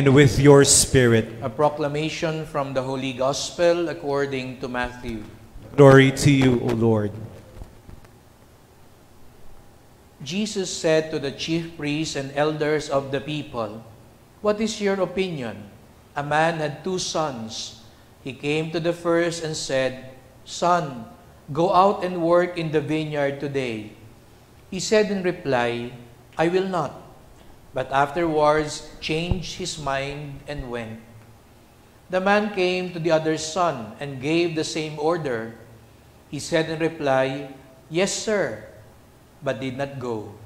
and with your spirit. A proclamation from the Holy Gospel according to Matthew. Glory to you, O Lord. Jesus said to the chief priests and elders of the people, "What is your opinion? A man had 2 sons. He came to the first and said, 'Son, go out and work in the vineyard today.' He said in reply, 'I will not.' But afterwards changed his mind and went. The man came to the other son and gave the same order. He said in reply, 'Yes, sir,' but did not go.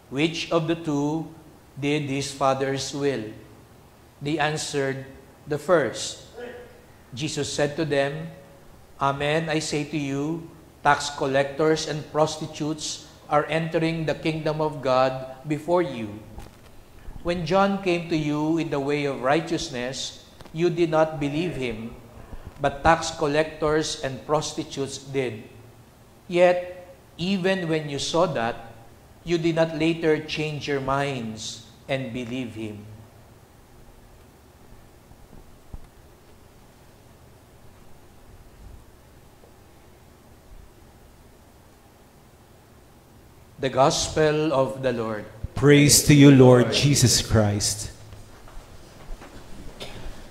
Which of the 2 did his father's will?" They answered, "The first." Jesus said to them, "Amen, I say to you, tax collectors and prostitutes are entering the kingdom of God before you. When John came to you in the way of righteousness, you did not believe him, but tax collectors and prostitutes did. Yet, even when you saw that, you did not later change your minds and believe him." The Gospel of the Lord. Praise to you, Lord Jesus Christ.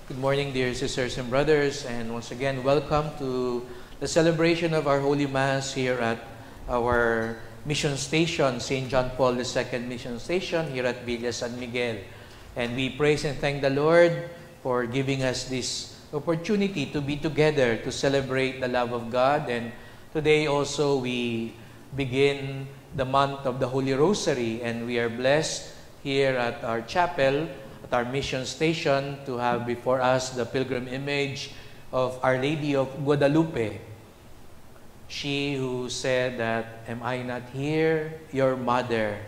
Good morning, dear sisters and brothers, and once again, welcome to the celebration of our Holy Mass here at our mission station, St. John Paul II Mission Station here at Villa San Miguel. And we praise and thank the Lord for giving us this opportunity to be together to celebrate the love of God. And today also we begin the month of the Holy Rosary, and we are blessed here at our chapel, at our mission station, to have before us the pilgrim image of Our Lady of Guadalupe. She who said that, "Am I not here, your mother?"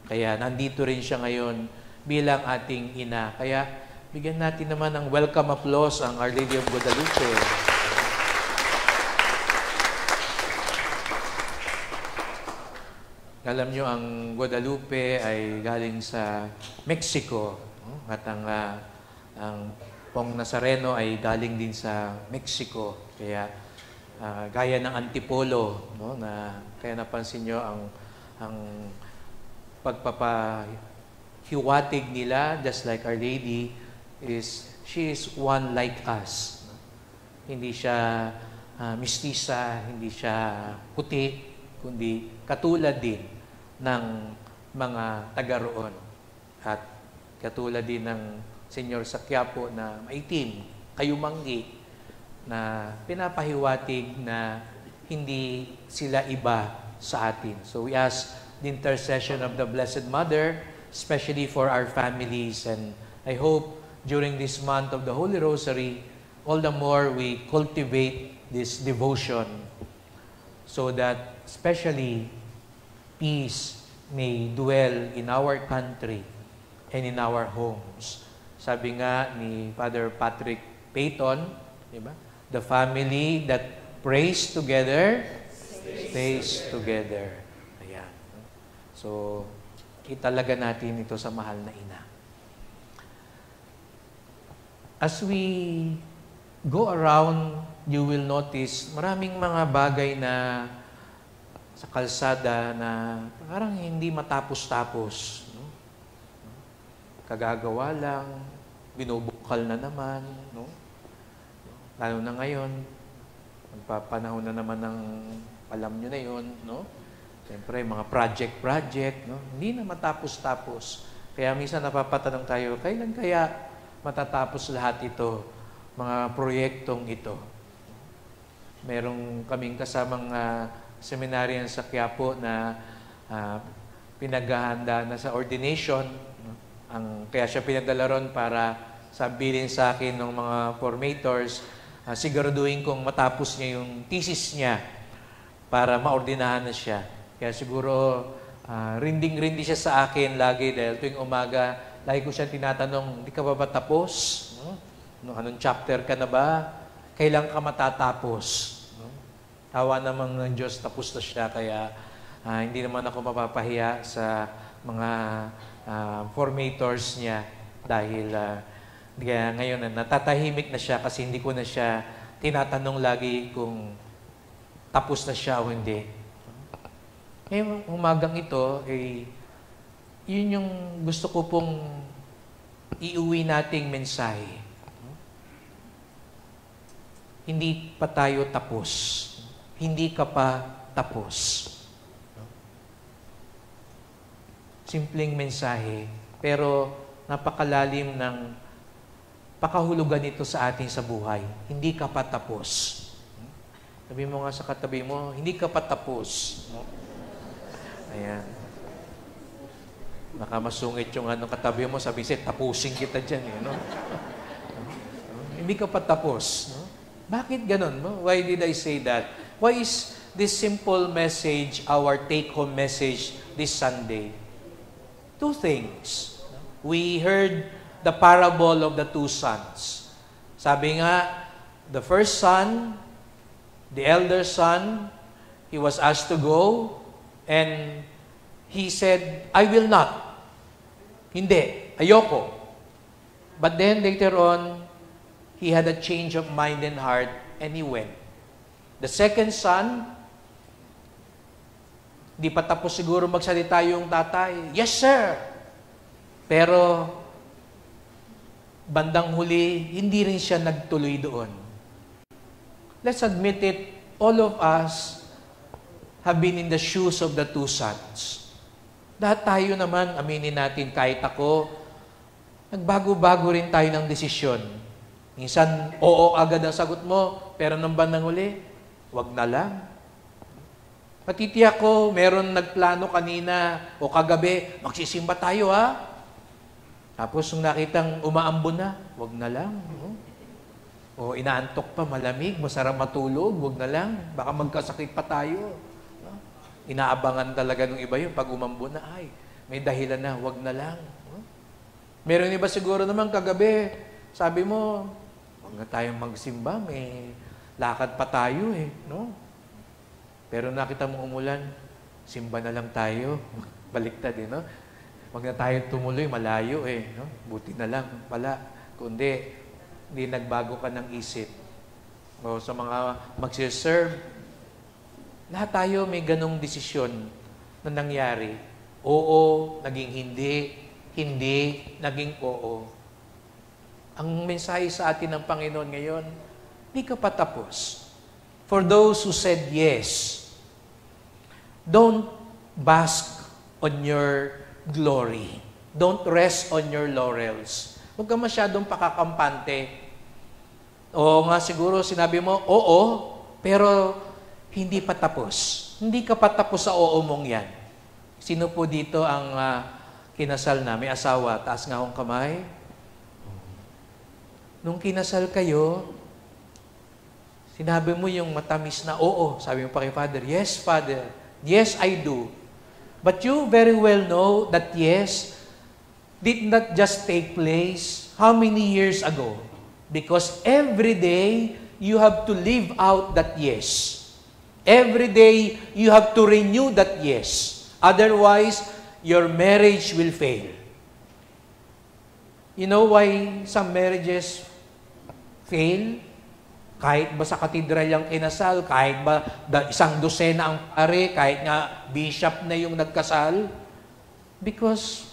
Kaya nandito rin siya ngayon bilang ating ina. Kaya bigyan natin naman ng welcome applause ang Our Lady of Guadalupe. Alam nyo, ang Guadalupe ay galing sa Mexico. At ang Pong Nazareno ay galing din sa Mexico. Kaya gaya ng Antipolo, no, na kaya napansin nyo ang pagpapahiwatig nila, just like Our Lady, she is one like us. Hindi siya mistisa, hindi siya puti, kundi katulad din ng mga taga roon. At katulad din ng Senyor sa Quiapo na maitim, kayumanggi, na pinapahiwatig na hindi sila iba sa atin. So we ask the intercession of the Blessed Mother, especially for our families. And I hope during this month of the Holy Rosary, all the more we cultivate this devotion so that especially peace may dwell in our country and in our homes. Sabi nga ni Father Patrick Peyton, diba? The family that prays together, stays together. Ayan. So, italaga natin ito sa mahal na ina. As we go around, you will notice maraming mga bagay na sa kalsada na parang hindi matapos-tapos. No? Kagagawa lang, binubukal na naman. No? Lalo na ngayon, magpapanahon na naman ng, alam nyo na yun, no? Siyempre, mga project, no? Hindi na matapos-tapos. Kaya minsan napapatanong tayo, kailan kaya matatapos lahat ito, mga proyektong ito? Merong kaming kasamang seminaryan sa Quiapo na pinaghahanda na sa ordination. Kaya siya pinadala ron para sabihin sa akin ng mga formators, siguraduhin kong matapos niya yung thesis niya para maordinahan na siya. Kaya siguro rinding-rindi siya sa akin lagi dahil tuwing umaga, lagi ko siya tinatanong, hindi ka ba tapos? No? Anong chapter ka na ba? Kailan ka matatapos? Tawa namang ng Diyos, tapos na siya, kaya hindi naman ako mapapahiya sa mga formators niya. Dahil kaya ngayon natatahimik na siya kasi hindi ko na siya tinatanong lagi kung tapos na siya o hindi. Ngayong umagang ito, yun yung gusto ko pong iuwi nating mensahe. Hindi pa tayo tapos. Hindi ka pa tapos. Simpleng mensahe, pero napakalalim ng pakahulugan ito sa atin sa buhay. Hindi ka pa tapos. Sabi mo nga sa katabi mo, hindi ka pa tapos. Ayan. Baka masungit yung katabi mo, sabi siya, tapusin kita dyan. No? Hindi ka pa tapos. No? Bakit ganun? No? Why did I say that? Why is this simple message our take-home message this Sunday? Two things. We heard the parable of the two sons. Sabi nga, the first son, the elder son, he was asked to go, and he said, I will not. Hindi, ayoko. But then later on, he had a change of mind and heart, and he went. The second son, di pa tapos siguro magsalita yung tatay. Yes, sir! Pero, bandang huli, hindi rin siya nagtuloy doon. Let's admit it, all of us have been in the shoes of the two sons. Lahat tayo naman, aminin natin, kahit ako, nagbago-bago rin tayo ng desisyon. Minsan, oo agad ang sagot mo, pero nang bandang huli, wag na lang. Patitiyak ko, meron nagplano kanina o kagabi, magsisimba tayo ha. Tapos nung nakitang umaambon na, wag na lang. O inaantok pa, malamig, masarap matulog, wag na lang. Baka magkasakit pa tayo. Inaabangan talaga ng iba yun. Pag umambon na, ay, may dahilan na, wag na lang. Meron iba siguro naman kagabi, sabi mo, wag na tayong magsimba, may lakad pa tayo eh. No? Pero nakita mo umulan, simba na lang tayo. Baliktad eh, no? Wag na tayo tumuloy, malayo eh. No? Buti na lang pala. Kundi, hindi nagbago ka ng isip. O sa mga magsiserve, lahat tayo may ganong desisyon na nangyari. Oo, naging hindi, hindi, naging oo. Ang mensahe sa atin ng Panginoon ngayon, hindi ka pa tapos. For those who said yes, don't bask on your glory. Don't rest on your laurels. Huwag ka masyadong pakakampante. Oo nga siguro sinabi mo, oo, pero hindi pa tapos. Hindi ka pa tapos sa oo mong yan. Sino po dito ang kinasal na? May asawa. Taas nga akong kamay. Nung kinasal kayo, sinabi mo yung matamis na oo. Sabi mo pa kay Father, yes, Father. Yes, I do. But you very well know that yes did not just take place how many years ago? Because every day, you have to live out that yes. Every day, you have to renew that yes. Otherwise, your marriage will fail. You know why some marriages fail? Kahit ba sa katedral yung kinasal, kahit ba isang dosena ang pare, kahit nga bishop na yung nagkasal. Because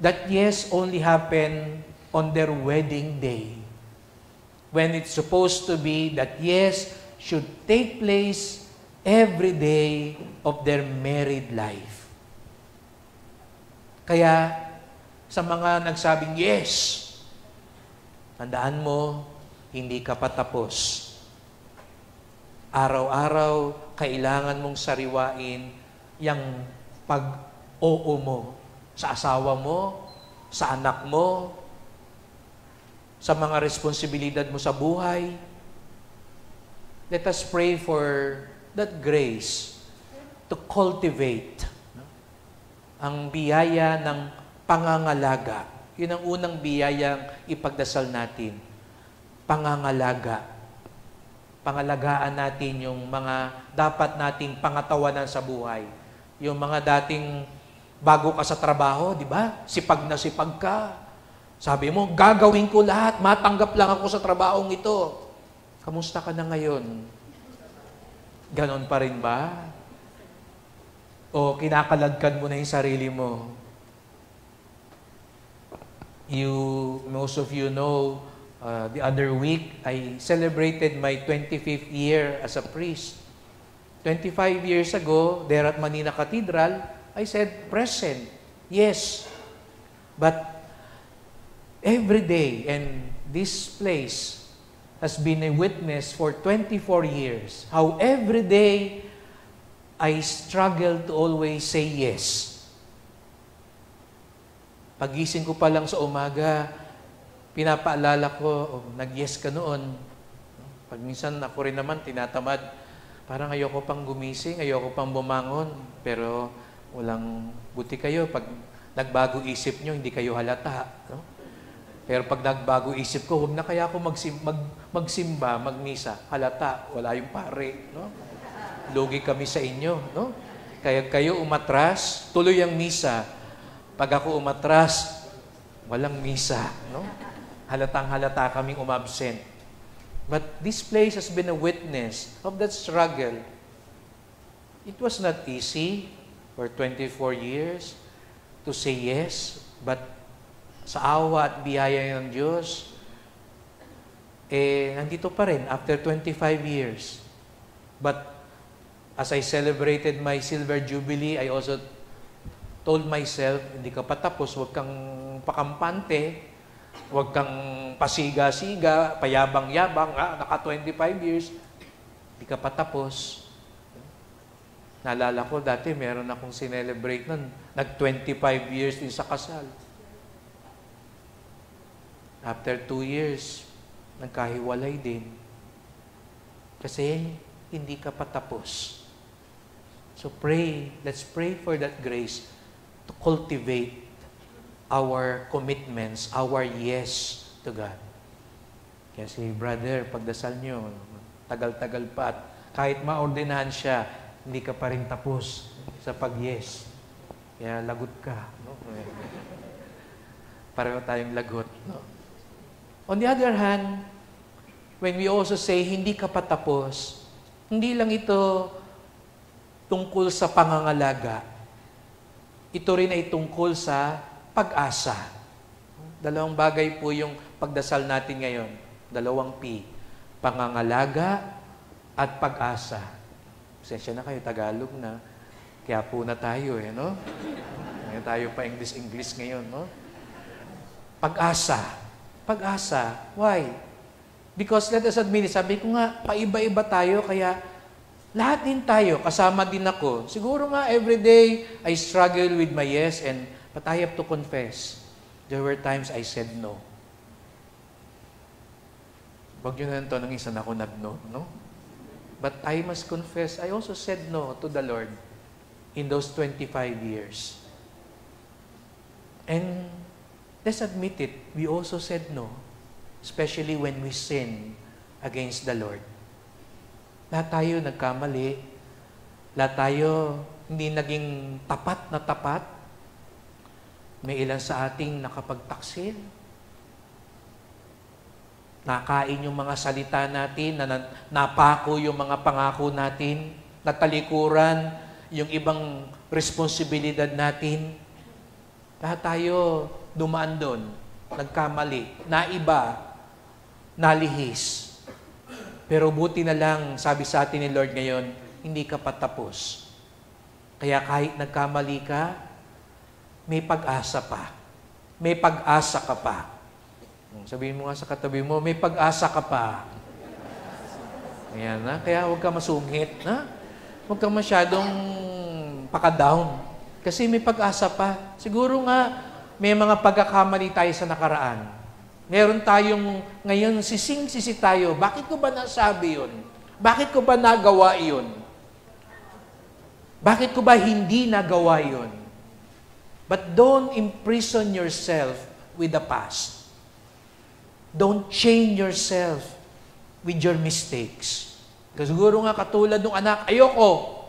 that yes only happened on their wedding day. When it's supposed to be that yes should take place every day of their married life. Kaya, sa mga nagsabing yes, tandaan mo, hindi ka pa tapos. Araw-araw, kailangan mong sariwain yung pag-oo mo sa asawa mo, sa anak mo, sa mga responsibilidad mo sa buhay. Let us pray for that grace to cultivate ang biyaya ng pangangalaga. Yun ang unang biyayang ipagdasal natin. Pangangalaga. Pangalagaan natin yung mga dapat nating pangatawanan sa buhay. Yung mga dating bago ka sa trabaho, di ba? Sipag na sipag ka. Sabi mo, gagawin ko lahat, matanggap lang ako sa trabahong ito. Kamusta ka na ngayon? Ganon pa rin ba? O kinakaladkad mo na yung sarili mo? Most of you know, the other week, I celebrated my 25th year as a priest. 25 years ago, there at Manila Cathedral, I said, present. Yes. But every day, and this place has been a witness for 24 years, how every day I struggle to always say yes. Pagising ko pa lang sa umaga, pinapaalala ko, nag-yes ka noon. Pag minsan ako rin naman, tinatamad. Parang ayoko pang gumising, ayoko pang bumangon. Pero walang buti kayo. Pag nagbago isip nyo, hindi kayo halata. No? Pero pag nagbago isip ko, huwag na kaya ako magsimba, magmisa. Halata, wala yung pare. No? Lugi kami sa inyo. No? Kaya kayo umatras, tuloy ang misa. Pag ako umatras, walang misa. No? Halatang-halata kaming umabsent. But this place has been a witness of that struggle. It was not easy for 24 years to say yes, but sa awa at biyaya ng Diyos, nandito pa rin after 25 years. But as I celebrated my Silver Jubilee, I also told myself, hindi ka pa tapos, huwag kang pakampante, huwag kang pasiga-siga, payabang-yabang, naka 25 years, hindi ka pa tapos. Naalala ko, dati meron akong sinelebrate nun, nag-25 years din sa kasal. After 2 years, nagkahiwalay din. Kasi hindi ka pa tapos. So pray, let's pray for that grace to cultivate our commitments, our yes to God. Kasi brother, pagdasal nyo, tagal-tagal pa at kahit maordinahan siya, hindi ka pa rin tapos sa pag-yes. Kaya lagot ka. No? Pareho tayong lagot. No? On the other hand, when we also say, hindi ka pa tapos, hindi lang ito tungkol sa pangangalaga. Ito rin ay tungkol sa pag-asa. Dalawang bagay po yung pagdasal natin ngayon. Dalawang P. Pangangalaga at pag-asa. Pasensya na kayo, Tagalog na. Kaya po na tayo, no? Ngayon tayo pa English ngayon, no? Pag-asa. Pag-asa. Why? Because let us admit, sabi ko nga, paiba-iba tayo, kaya lahat din tayo, kasama din ako. Siguro nga, everyday, I struggle with my yes, but I have to confess, there were times I said no. Huwag nyo na ito, nang isa na ako nag-no, no? But I must confess, I also said no to the Lord in those 25 years. And let's admit it, we also said no, especially when we sin against the Lord. Lahat tayo nagkamali. Lahat tayo hindi naging tapat na tapat. May ilan sa ating nakapagtaksil. Nakain yung mga salita natin, napako yung mga pangako natin, natalikuran yung ibang responsibilidad natin. Lahat tayo dumaan doon, nagkamali, naiba, nalihis. Pero buti na lang, sabi sa atin ni Lord ngayon, hindi ka patapos. Kaya kahit nagkamali ka, may pag-asa pa. May pag-asa ka pa. Sabihin mo nga sa katabi mo, may pag-asa ka pa. Ayan na. Kaya huwag ka masungit. Na? Huwag ka masyadong paka-down. Kasi may pag-asa pa. Siguro nga, may mga pagkakamali tayo sa nakaraan. Meron tayong, ngayon, sising-sisi tayo. Bakit ko ba nasabi yun? Bakit ko ba nagawa yun? Bakit ko ba hindi nagawa yun? But don't imprison yourself with the past. Don't chain yourself with your mistakes. Kasi siguro nga katulad ng anak, ayoko.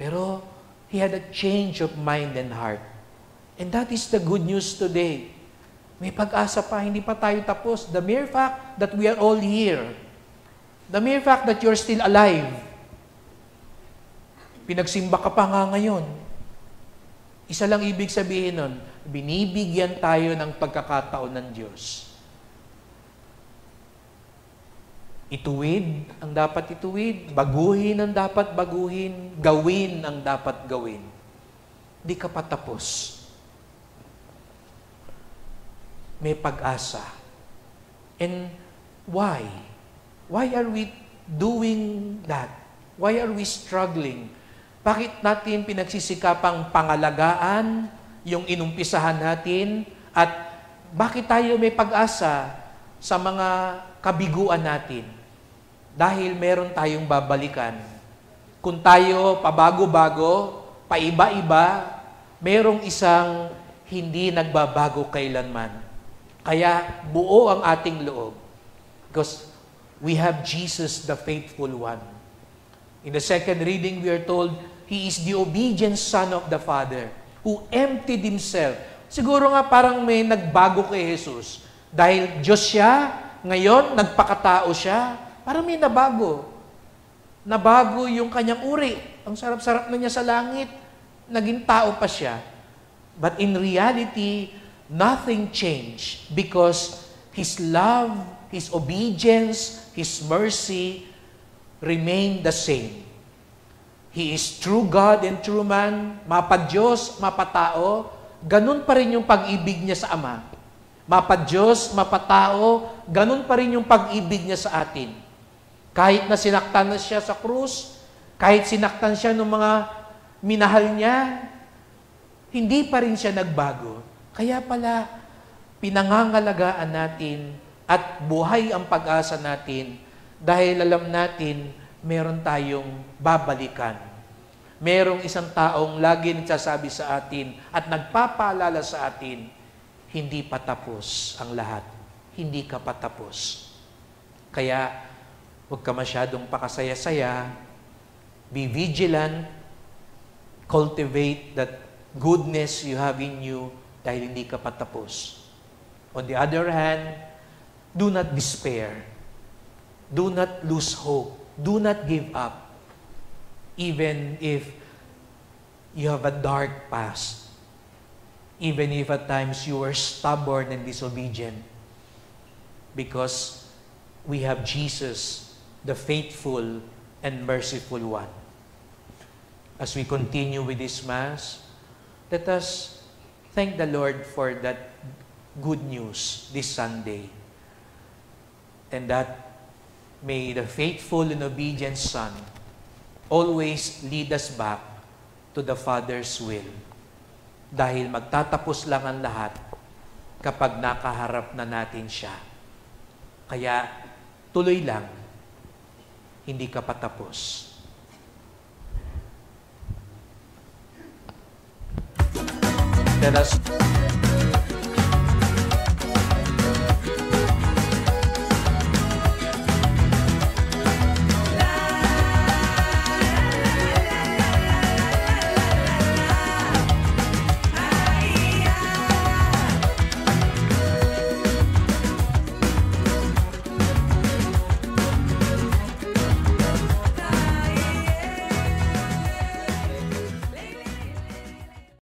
Pero he had a change of mind and heart. And that is the good news today. May pag-asa pa, hindi pa tayo tapos. The mere fact that we are all here, the mere fact that you're still alive, pinagsimba ka pa nga ngayon. Isa lang ibig sabihin nun, binibigyan tayo ng pagkakataon ng Diyos. Ituwid ang dapat ituwid, baguhin ang dapat baguhin, gawin ang dapat gawin. Di ka pa tapos. May pag-asa. And why? Why are we doing that? Why are we struggling? Bakit natin pinagsisikapang pangalagaan yung inumpisahan natin? At bakit tayo may pag-asa sa mga kabiguan natin? Dahil meron tayong babalikan. Kung tayo pabago-bago, paiba-iba, merong isang hindi nagbabago kailanman. Kaya buo ang ating loob. Because we have Jesus, the faithful one. In the second reading, we are told, He is the obedient Son of the Father, who emptied Himself. Siguro nga parang may nagbago kay Jesus. Dahil Diyos siya, ngayon nagpakatao siya, parang may nabago. Nabago yung kanyang uri. Ang sarap-sarap na niya sa langit. Naging tao pa siya. But in reality, nothing changed because His love, His obedience, His mercy remained the same. He is true God and true man, mapa-Diyos, mapa-tao, ganun pa rin yung pag-ibig niya sa Ama. Mapa-Diyos, mapa-tao, ganun pa rin yung pag-ibig niya sa atin. Kahit na sinaktan na siya sa krus, kahit sinaktan siya ng mga minahal niya, hindi pa rin siya nagbago. Kaya pala, pinangangalagaan natin at buhay ang pag-asa natin dahil alam natin meron tayong babalikan. Merong isang taong lagi nagsasabi sa atin at nagpapaalala sa atin, hindi pa tapos ang lahat. Hindi ka pa tapos. Kaya, huwag ka masyadong pakasaya-saya. Be vigilant. Cultivate that goodness you have in you dahil hindi ka pa tapos. On the other hand, do not despair. Do not lose hope. Do not give up. Even if you have a dark past. Even if at times you were stubborn and disobedient. Because we have Jesus, the faithful and merciful one. As we continue with this Mass, let us thank the Lord for that good news this Sunday. And that may the faithful and obedient Son always lead us back to the Father's will. Dahil magtatapos lang ang lahat kapag nakaharap na natin siya. Kaya tuloy lang, hindi ka patapos. Let us